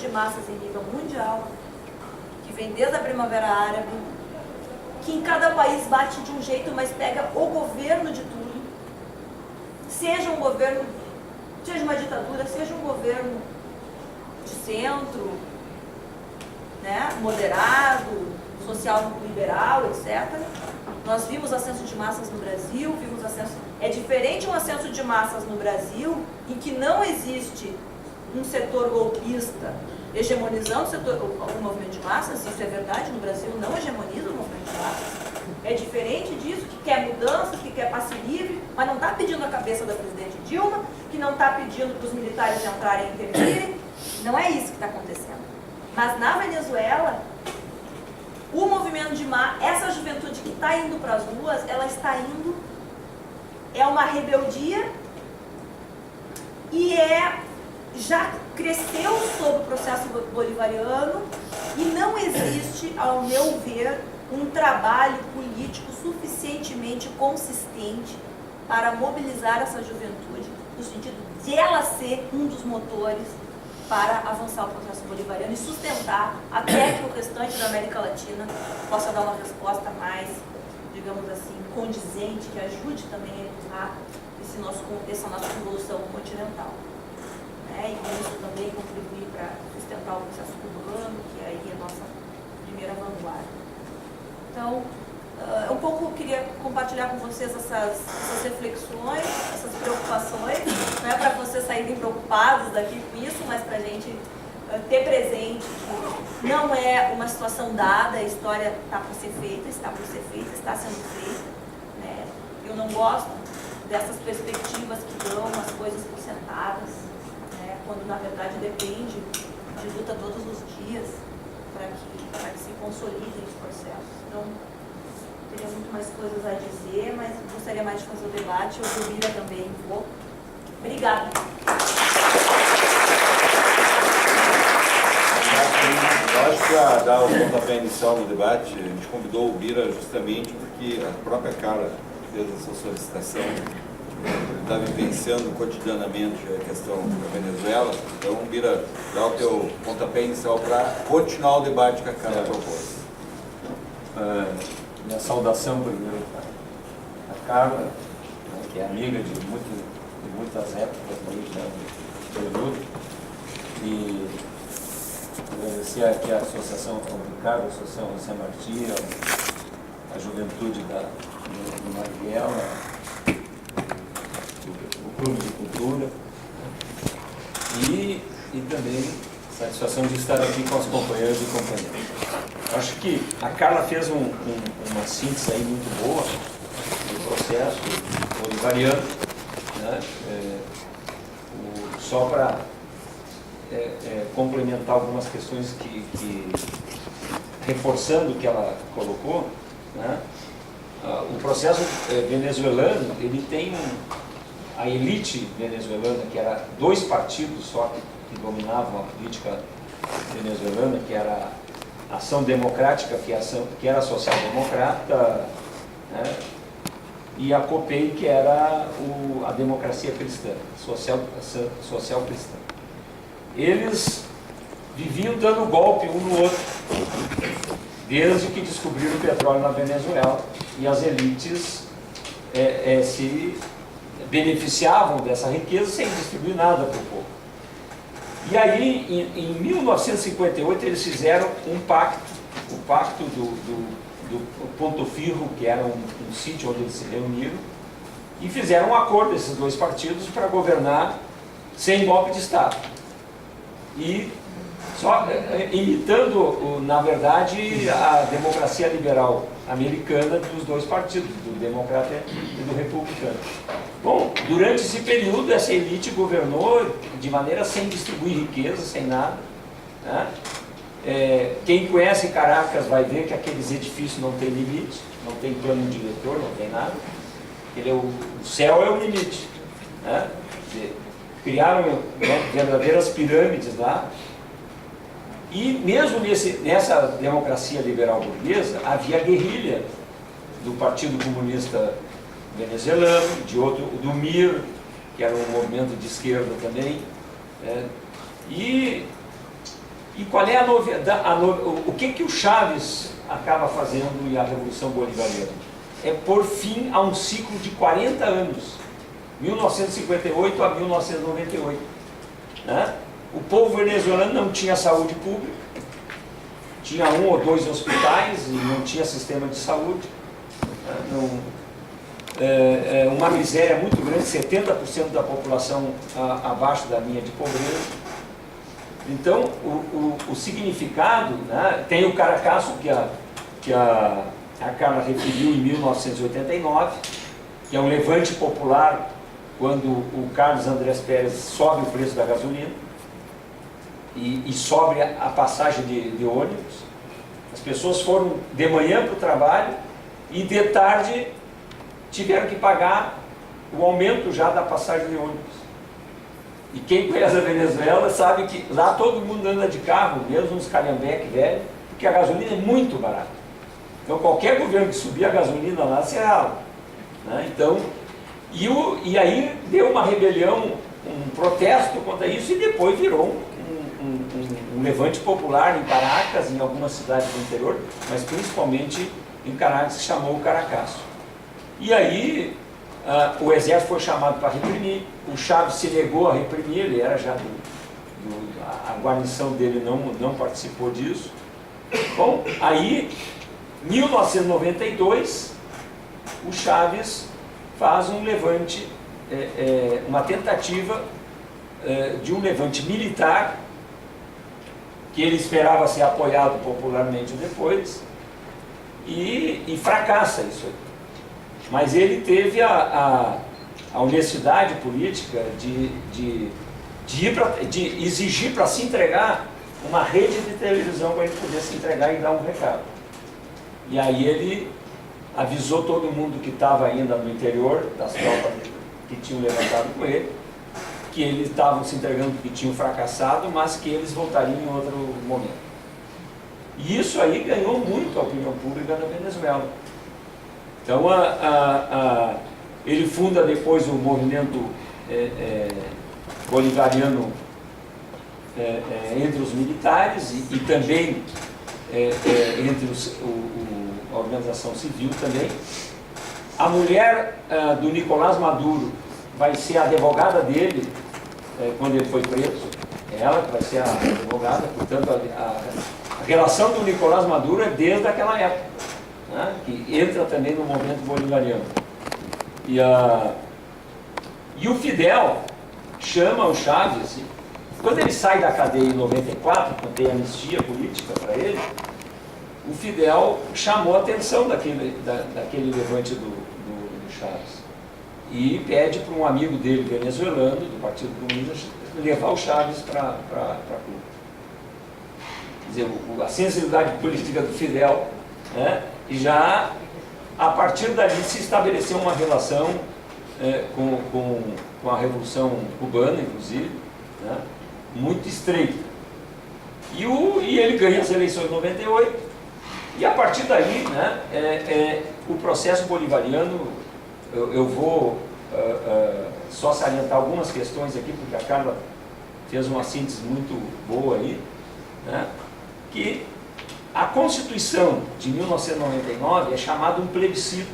de massas em nível mundial, que vem desde a Primavera Árabe, que em cada país bate de um jeito, mas pega o governo de turno, seja um governo, seja uma ditadura, seja um governo de centro, né, moderado, social-liberal, etc. Nós vimos ascenso de massas no Brasil, vimos ascenso... É diferente um ascenso de massas no Brasil, em que não existe um setor golpista hegemonizando o movimento de massas, isso é verdade, no Brasil não hegemoniza o movimento de massas. É diferente disso, que quer mudança, que quer passe livre, mas não está pedindo a cabeça da presidente Dilma, que não está pedindo para os militares entrarem e intervirem. Não é isso que está acontecendo. Mas na Venezuela, o movimento de massas, essa juventude que está indo para as ruas, ela está indo, é uma rebeldia e já cresceu sob o processo bolivariano e não existe, ao meu ver, um trabalho político suficientemente consistente para mobilizar essa juventude, no sentido de ela ser um dos motores para avançar o processo bolivariano e sustentar até que o restante da América Latina possa dar uma resposta mais, digamos assim, condizente, que ajude também a empurrar essa nossa revolução continental. E com isso também contribuir para sustentar o processo cubano, que aí é a nossa primeira vanguarda. Então, um pouco eu queria compartilhar com vocês essas reflexões, essas preocupações, não é para vocês saírem preocupados daqui com isso, mas para a gente ter presente que não é uma situação dada, a história está por ser feita, está por ser feita, está sendo feita. Né? Eu não gosto dessas perspectivas que dão as coisas por sentadas, né? Quando na verdade depende de luta todos os dias para que se consolidem os processos. Então, teria muito mais coisas a dizer, mas gostaria mais de fazer o debate. Eu ouviria também um pouco. Obrigada. Eu acho que para dar o pontapé inicial no debate, a gente convidou o Bira justamente porque a própria Carla fez essa solicitação. Ele está vivenciando cotidianamente a questão da Venezuela. Então, Bira, dá o teu pontapé inicial para continuar o debate que a Carla propôs. Minha saudação primeiro para a Carla, né, que é amiga de muitas épocas do período, e agradecer aqui a Associação São Ricardo, a Associação José Martí, a juventude do Marighella, o Clube de Cultura, e também satisfação de estar aqui com as companheiras e companheiros. Acho que a Carla fez uma síntese aí muito boa do processo bolivariano, né? Só para complementar algumas questões que reforçando o que ela colocou, né? O processo venezuelano, ele tem a elite venezuelana, que era dois partidos só que dominavam a política venezuelana, que era a Ação Democrática, que era social-democrata, né? E a COPEI, que era a democracia cristã, social cristã. Eles viviam dando golpe um no outro, desde que descobriram o petróleo na Venezuela, e as elites se beneficiavam dessa riqueza sem distribuir nada para o povo. E aí, em 1958, eles fizeram um pacto, o pacto do Ponto Firro, que era um sítio onde eles se reuniram, e fizeram um acordo desses dois partidos para governar sem golpe de Estado. E só imitando, na verdade, a democracia liberal americana dos dois partidos, do democrata e do republicano. Bom, durante esse período, essa elite governou de maneira sem distribuir riqueza, sem nada, né? Quem conhece Caracas vai ver que aqueles edifícios não tem limite, não tem plano diretor, não tem nada. O céu é o limite, né? Criaram, né, verdadeiras pirâmides lá. E mesmo nessa democracia liberal burguesa, havia guerrilha do Partido Comunista Venezuelano, do MIR, que era um movimento de esquerda também, né? E E qual é a novidade? O que o Chaves acaba fazendo e a Revolução Bolivariana? É pôr fim a um ciclo de 40 anos, 1958 a 1998. Né? O povo venezuelano não tinha saúde pública, tinha 1 ou 2 hospitais e não tinha sistema de saúde. Uma miséria muito grande, 70% da população abaixo da linha de pobreza. Então, o significado, né, tem o Caracaço que a Carla referiu em 1989, que é um levante popular quando o Carlos Andrés Pérez sobe o preço da gasolina e sobe a passagem de ônibus. As pessoas foram de manhã para o trabalho e de tarde tiveram que pagar o aumento já da passagem de ônibus. E quem conhece a Venezuela sabe que lá todo mundo anda de carro, mesmo uns calhambeque velho, porque a gasolina é muito barata. Então qualquer governo que subir a gasolina lá se rala. Né? Então, e aí deu uma rebelião, um protesto contra isso, e depois virou um levante popular em Caracas, em algumas cidades do interior, mas principalmente em Caracas, que se chamou o Caracaço. E aí o exército foi chamado para reprimir, o Chaves se negou a reprimir, ele era já a guarnição dele não participou disso. Bom, aí, em 1992, o Chaves faz um levante, uma tentativa de um levante militar, que ele esperava ser apoiado popularmente depois, e fracassa isso aí. Mas ele teve a honestidade política de exigir para se entregar uma rede de televisão para ele poder se entregar e dar um recado. E aí ele avisou todo mundo que estava ainda no interior, das tropas que tinham levantado com ele, que eles estavam se entregando porque tinham fracassado, mas que eles voltariam em outro momento. E isso aí ganhou muito a opinião pública da Venezuela. Então, ele funda depois o movimento bolivariano entre os militares e também entre a organização civil também. A mulher do Nicolás Maduro vai ser a advogada dele quando ele foi preso. É ela que vai ser a advogada, portanto, a relação do Nicolás Maduro é desde aquela época. Né, que entra também no movimento bolivariano. E o Fidel chama o Chaves, quando ele sai da cadeia em 94, quando tem anistia política para ele, o Fidel chamou a atenção daquele levante do Chaves e pede para um amigo dele, venezuelano, do Partido Comunista, levar o Chaves para Cuba. Quer dizer, a sensibilidade política do Fidel, né, e já, a partir dali, se estabeleceu uma relação com a Revolução Cubana, inclusive, né, muito estreita. E ele ganha as eleições em 98, e a partir daí, né, o processo bolivariano, eu vou só salientar algumas questões aqui, porque a Carla fez uma síntese muito boa aí, né, que a Constituição de 1999 é chamada um plebiscito,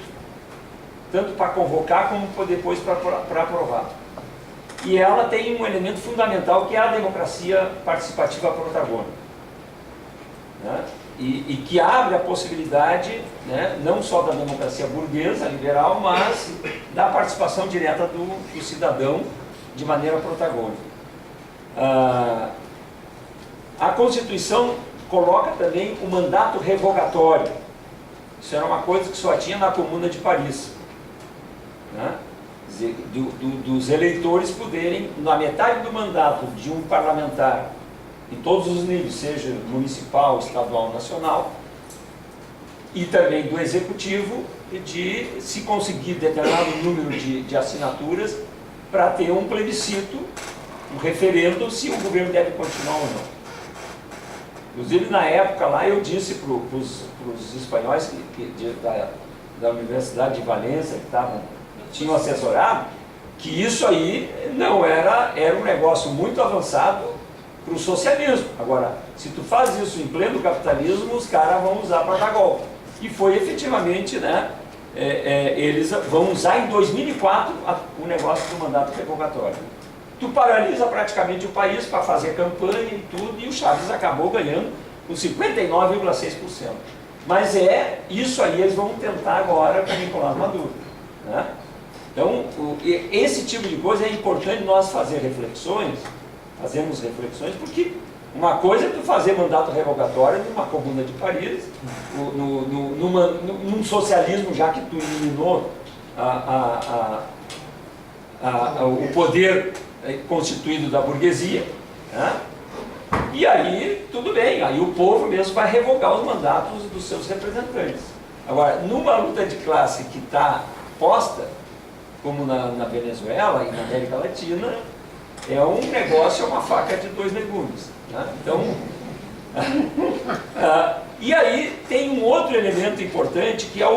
tanto para convocar como depois para aprovar. E ela tem um elemento fundamental que é a democracia participativa protagônica, né? E que abre a possibilidade, né, não só da democracia burguesa, liberal, mas da participação direta do cidadão de maneira protagônica. A Constituição coloca também o mandato revogatório. Isso era uma coisa que só tinha na Comuna de Paris, né? Quer dizer, dos eleitores poderem, na metade do mandato de um parlamentar, em todos os níveis, seja municipal, estadual, nacional, e também do executivo, de se conseguir determinado número de assinaturas para ter um plebiscito, um referendo, se o governo deve continuar ou não. Inclusive, na época lá, eu disse para os espanhóis da Universidade de Valência, que tinham assessorado, que isso aí não era um negócio muito avançado para o socialismo. Agora, se tu faz isso em pleno capitalismo, os caras vão usar para dar golpe. E foi efetivamente, né, eles vão usar em 2004 o negócio do mandato revogatório. Tu paralisa praticamente o país para fazer campanha e tudo, e o Chaves acabou ganhando com 59,6%. Mas isso aí eles vão tentar agora com o Nicolás Maduro, né? Então, esse tipo de coisa é importante nós fazermos reflexões, porque uma coisa é tu fazer mandato revogatório numa Comuna de Paris, num socialismo, já que tu eliminou o poder constituído da burguesia, né? E aí, tudo bem, aí o povo mesmo vai revogar os mandatos dos seus representantes. Agora, numa luta de classe que está posta, como na Venezuela e na América Latina, é um negócio, é uma faca de dois legumes, né? Então, e aí tem um outro elemento importante, que é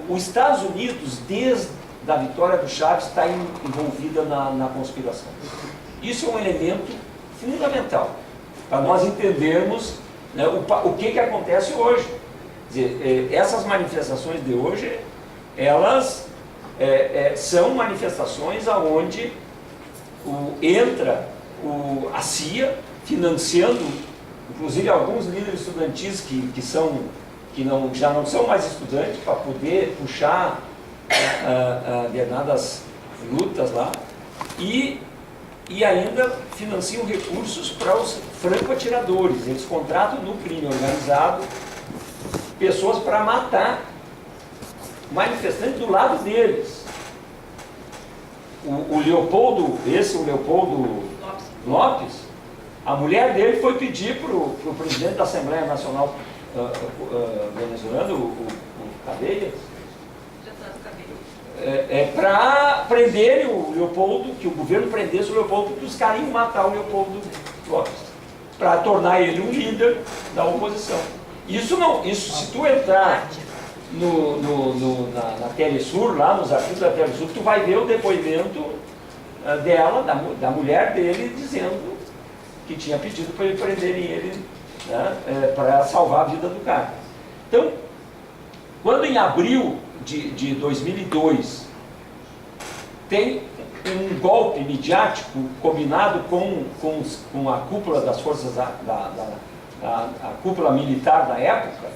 os Estados Unidos, desde a vitória do Chaves, está envolvida na conspiração. Isso é um elemento fundamental para nós entendermos, né, o que acontece hoje. Quer dizer, essas manifestações de hoje, elas são manifestações onde entra a CIA financiando, inclusive alguns líderes estudantis já não são mais estudantes, para poder puxar determinadas lutas lá, e ainda financiam recursos para os franco-atiradores. Eles contratam no crime organizado pessoas para matar manifestantes do lado deles. O Leopoldo Lopes, a mulher dele foi pedir para o presidente da Assembleia Nacional venezuelana, o Cabello, para prenderem o Leopoldo, que o governo prendesse o Leopoldo, porque os caras iam matar o Leopoldo Lopes, para tornar ele um líder da oposição. Isso se tu entrar na Telesur, lá nos arquivos da Telesur, tu vai ver o depoimento dela, da mulher dele, dizendo que tinha pedido para ele prenderem ele, né, para salvar a vida do cara. Então, quando em abril de 2002 tem um golpe midiático combinado com a cúpula das forças, a cúpula militar da época,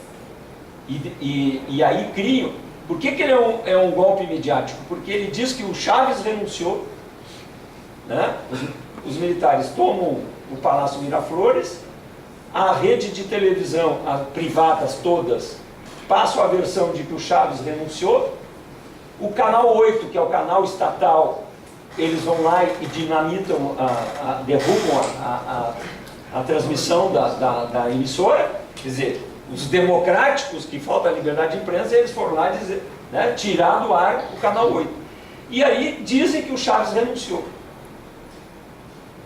e aí criam. Por que ele é um golpe midiático? Porque ele diz que o Chaves renunciou, né? Os militares tomam o Palácio Miraflores, a rede de televisão, as privadas todas, passam a versão de que o Chaves renunciou. O canal 8, que é o canal estatal, eles vão lá e dinamitam, derrubam a transmissão da emissora. Quer dizer, os democráticos, que falta a liberdade de imprensa, eles foram lá dizer, né, tirar do ar o canal 8. E aí dizem que o Chaves renunciou.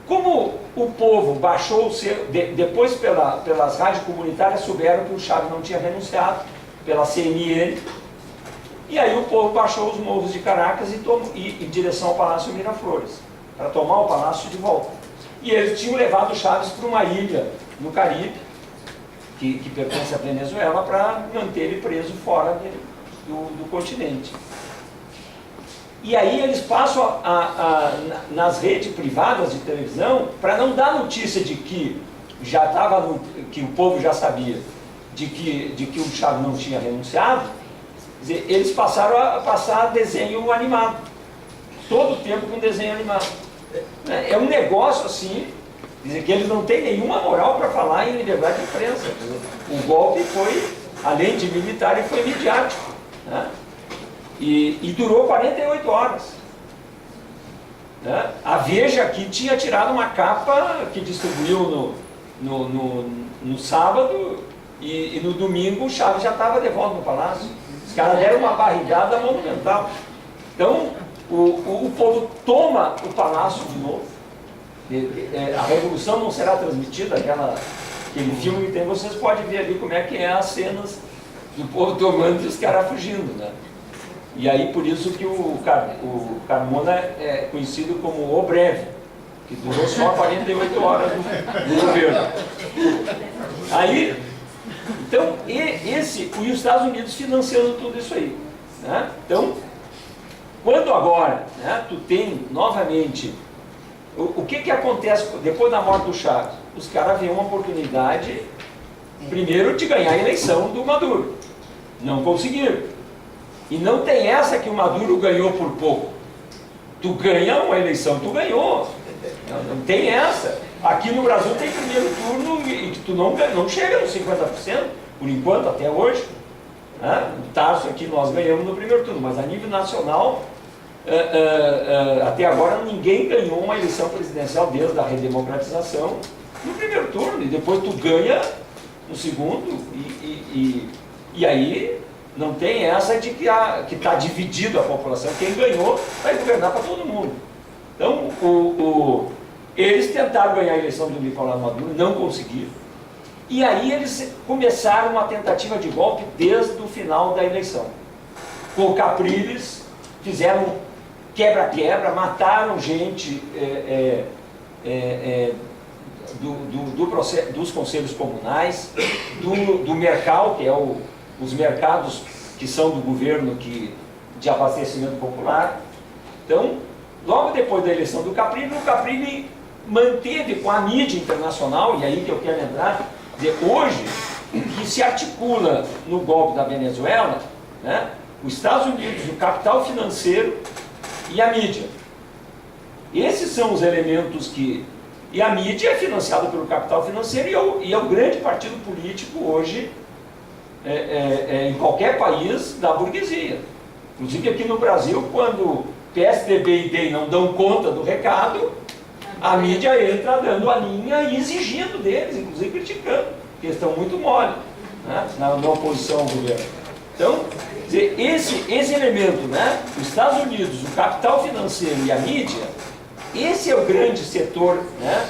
Como o povo baixou o seu... Depois, pelas rádios comunitárias, souberam que o Chaves não tinha renunciado, pela CNN, e aí o povo baixou os morros de Caracas em direção ao Palácio Miraflores, para tomar o palácio de volta. E eles tinham levado o Chaves para uma ilha no Caribe, que pertence à Venezuela, para manter ele preso fora do continente. E aí eles passam nas redes privadas de televisão, para não dar notícia de que que o povo já sabia de que o Chaves não tinha renunciado. Quer dizer, eles passaram a passar desenho animado, todo o tempo com desenho animado. É um negócio assim, quer dizer, que eles não têm nenhuma moral para falar em liberdade de imprensa. O golpe foi, além de militar, ele foi midiático, né? E durou 48 horas. Né? A Veja aqui tinha tirado uma capa que distribuiu no sábado, e no domingo o Chaves já estava de volta no palácio. Os caras deram uma barrigada monumental. Então, o povo toma o palácio de novo. A revolução não será transmitida, aquele filme que tem, vocês podem ver ali como é que é as cenas do povo tomando e os caras fugindo, né? E aí por isso que o Carmona é conhecido como o Breve, que durou só 48 horas no governo. Aí, então, e os Estados Unidos financiando tudo isso aí. Né? Então, quando agora, né, tu tem novamente, o que acontece depois da morte do Chaves? Os caras veem uma oportunidade, primeiro, de ganhar a eleição do Maduro. Não conseguiram. E não tem essa que o Maduro ganhou por pouco. Tu ganha uma eleição, tu ganhou. Não tem essa. Aqui no Brasil tem primeiro turno e que tu não chega nos 50%, por enquanto, até hoje. No Tarso aqui nós ganhamos no primeiro turno, mas a nível nacional, até agora ninguém ganhou uma eleição presidencial desde a redemocratização no primeiro turno, e depois tu ganha no segundo, e aí não tem essa de que está dividido a população. Quem ganhou vai governar para todo mundo. Então, eles tentaram ganhar a eleição do Nicolás Maduro, não conseguiram. E aí eles começaram uma tentativa de golpe desde o final da eleição. Com o Capriles, fizeram quebra-quebra, mataram gente dos conselhos comunais, do Mercal, que é os mercados que são do governo de abastecimento popular. Então, logo depois da eleição do Capriles, o Capriles manteve com a mídia internacional, e aí que eu quero lembrar, de hoje, o que se articula no golpe da Venezuela, né, os Estados Unidos, o capital financeiro e a mídia. Esses são os elementos que... E a mídia é financiada pelo capital financeiro e é o grande partido político hoje, em qualquer país, da burguesia. Inclusive aqui no Brasil, quando PSDB e DEM não dão conta do recado, a mídia entra dando a linha e exigindo deles, inclusive criticando, porque eles estão muito mole, né, na oposição ao governo. Então, quer dizer, esse elemento, né, os Estados Unidos, o capital financeiro e a mídia, esse é o grande setor, né,